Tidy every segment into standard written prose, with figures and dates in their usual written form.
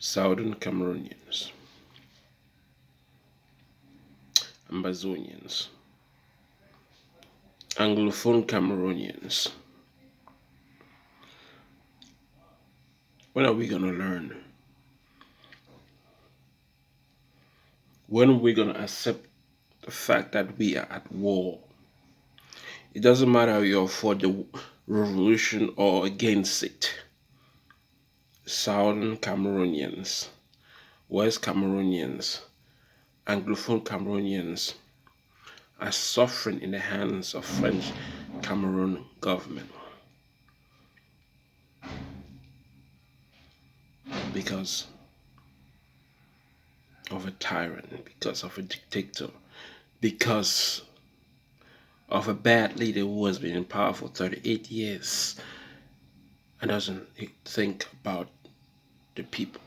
Southern Cameroonians, Ambazonians, Anglophone Cameroonians. When are we going to learn? When are we going to accept the fact that we are at war? It doesn't matter if you're for the revolution or against it. Southern Cameroonians, West Cameroonians, Anglophone Cameroonians are suffering in the hands of French Cameroon government because of a tyrant, because of a dictator, because of a bad leader who has been in power for 38 years and doesn't think about the people.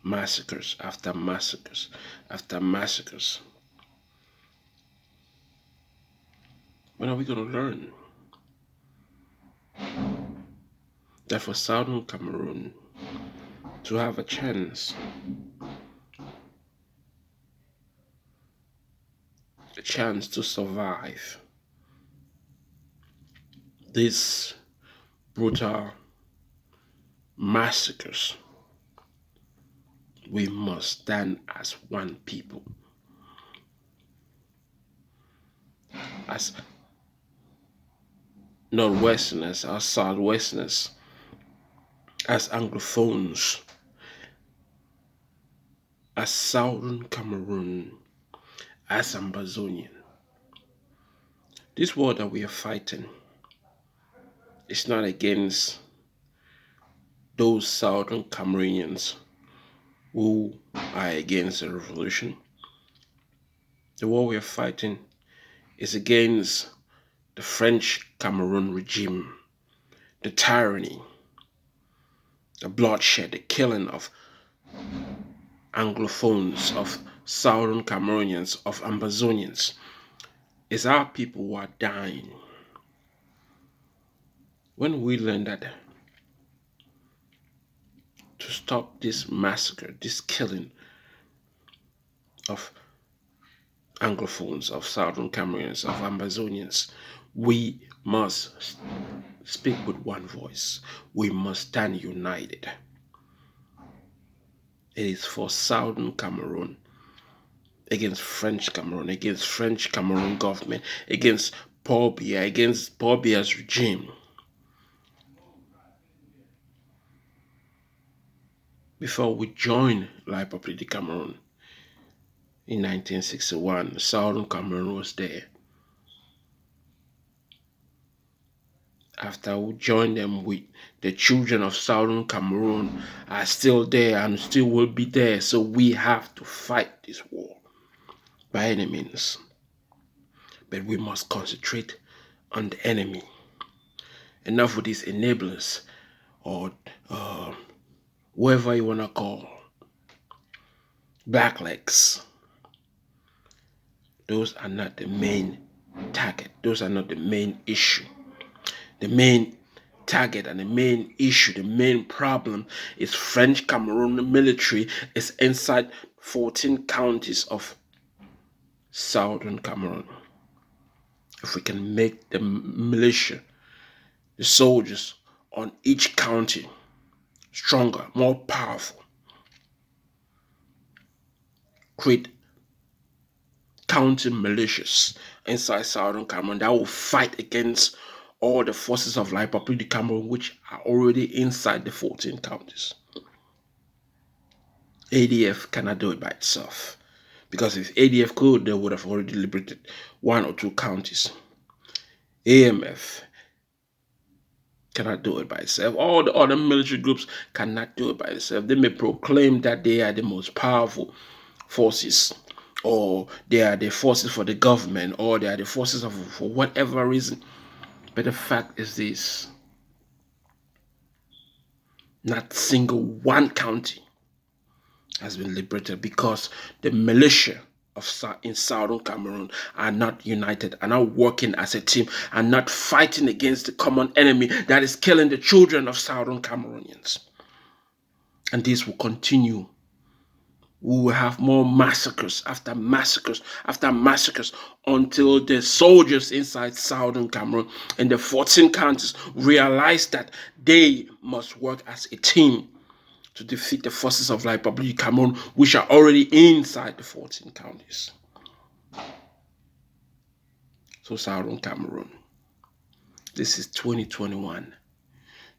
Massacres after massacres after massacres. When are we going to learn that for Southern Cameroon to have a chance, to survive these brutal massacres, we must stand as one people, as Northwesterners, as Southwesterners, as Anglophones, as Southern Cameroon, as Ambazonia. This war that we are fighting is not against those Southern Cameroonians who are against the revolution. The war we are fighting is against the French Cameroon regime, the tyranny, the bloodshed, the killing of Anglophones, of Southern Cameroonians, of Ambazonians. It's our people who are dying. When we learn that to stop this massacre, this killing of Anglophones, of Southern Cameroonians, of Ambazonians, we must speak with one voice. We must stand united. It is for Southern Cameroon against French Cameroon, against French Cameroon government, against Paul Biya, against Paul Biya's regime. Before we joined La République du Cameroon in 1961, Southern Cameroon was there. After we joined them, the children of Southern Cameroon are still there and still will be there. So we have to fight this war by any means. But we must concentrate on the enemy. Enough with these enablers or whoever you want to call, blacklegs. Those are not the main target. Those are not the main issue. The main target and the main issue, the main problem is French Cameroon military is inside 14 counties of Southern Cameroon. If we can make the militia, the soldiers on each county stronger, more powerful, create county militias inside Southern Cameroon that will fight against all the forces of La République du Cameroon, which are already inside the 14 counties. ADF cannot do it by itself, because if ADF could, they would have already liberated 1 or 2 counties. AMF cannot do it by itself. All the other military groups cannot do it by itself. They may proclaim that they are the most powerful forces, or they are the forces for the government, or they are the forces for whatever reason. But the fact is this: not single one county has been liberated because the militia in Southern Cameroon are not united, are not working as a team, are not fighting against the common enemy that is killing the children of Southern Cameroonians. And this will continue. We will have more massacres after massacres after massacres until the soldiers inside southern Cameroon and the 14 counties realize that they must work as a team to defeat the forces of the Republic of Cameroon, which are already inside the 14 counties. So southern Cameroon, this is 2021.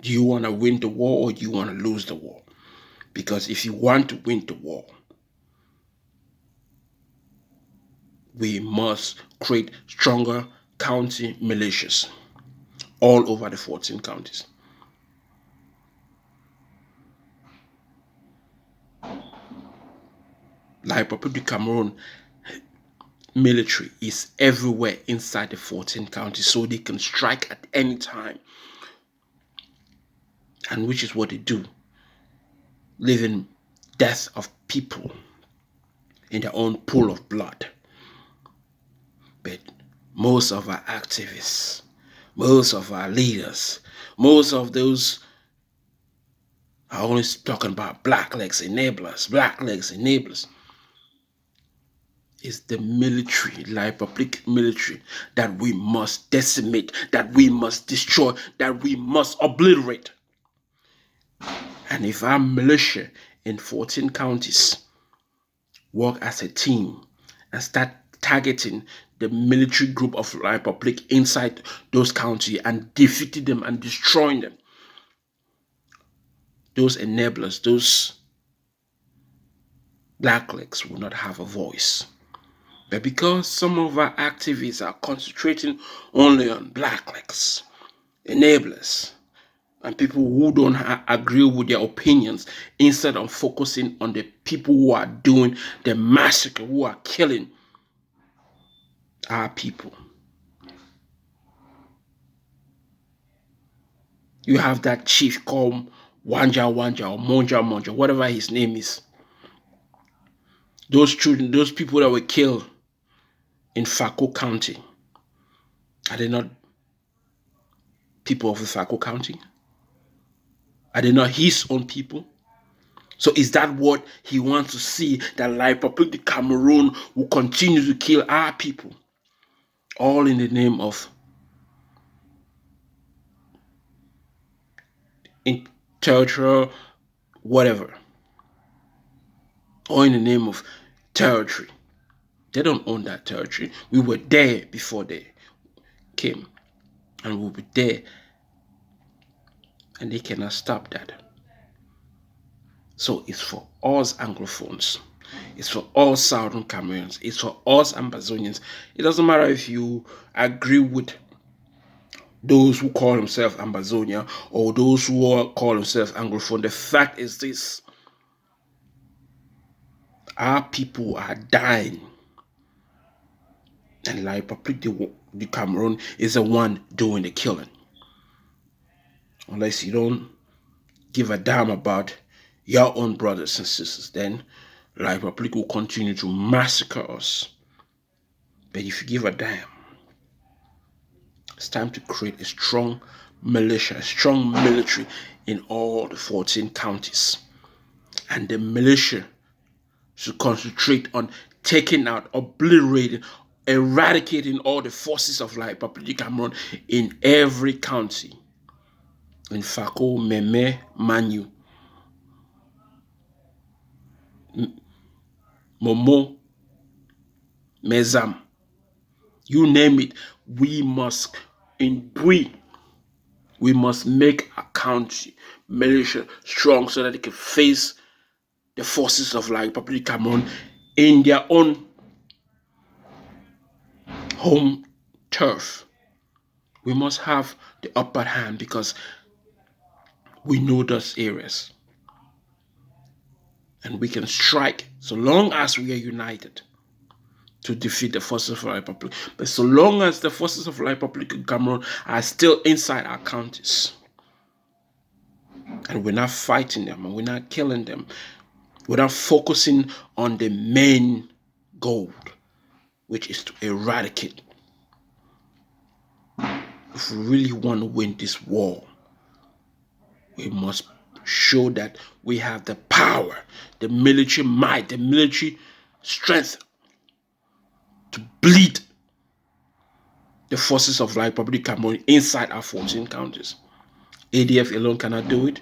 Do you want to win the war or do you want to lose the war? Because if you want to win the war, we must create stronger county militias all over the 14 counties. The Republic of Cameroon military is everywhere inside the 14 counties, so they can strike at any time. And which is what they do, leaving death of people in their own pool of blood. But most of our activists, most of our leaders, most of those are always talking about black legs enablers, black legs enablers. It's the military, the public military, that we must decimate, that we must destroy, that we must obliterate. And if our militia in 14 counties work as a team and start targeting the military group of the Republic inside those counties and defeating them and destroying them, those enablers, those blacklegs will not have a voice. But because some of our activists are concentrating only on blacklegs, enablers, and people who don't agree with their opinions, instead of focusing on the people who are doing the massacre, who are killing our people. You have that chief called Wanja Wanja or Monja Monja, whatever his name is. Those children, those people that were killed in Fako County, are they not people of the Fako County? Are they not his own people? So is that what he wants to see? That the Republic of Cameroon will continue to kill our people, all in the name of territorial whatever, or in the name of territory. They don't own that territory. We were there before they came, and we'll be there, and they cannot stop that. So it's for us Anglophones, it's for all Southern Cameroons, it's for us Ambazonians. It doesn't matter if you agree with those who call themselves Ambazonia or those who call themselves Anglophone. The fact is this: our people are dying, and the Republic of Cameroon is the one doing the killing. Unless you don't give a damn about your own brothers and sisters, then the Republic will continue to massacre us. But if you give a damn, it's time to create a strong militia, a strong military in all the 14 counties. And the militia should concentrate on taking out, obliterating, eradicating all the forces of the Republic of Cameroon in every county. In Fako, Meme, Manu, Momo, Mezam, you name it. We must we must make a country militia strong so that they can face the forces of like Republic of Cameroon in their own home turf. We must have the upper hand because we know those areas. And we can strike so long as we are united to defeat the forces of the Republic. But so long as the forces of the Republic of Cameroon are still inside our counties, and we're not fighting them, and we're not killing them, we're not focusing on the main goal, which is to eradicate. If we really want to win this war, we must show that we have the power, the military might, the military strength to bleed the forces of Republic Cameroon inside our 14 counties. ADF alone cannot do it.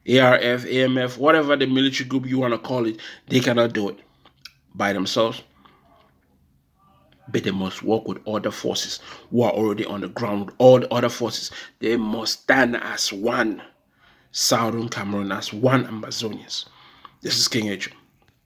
ARF, AMF, whatever the military group you want to call it, they cannot do it by themselves. But they must work with other forces who are already on the ground. All the other forces, they must stand as one Southern Cameroon, as one Ambazonians. This is King H.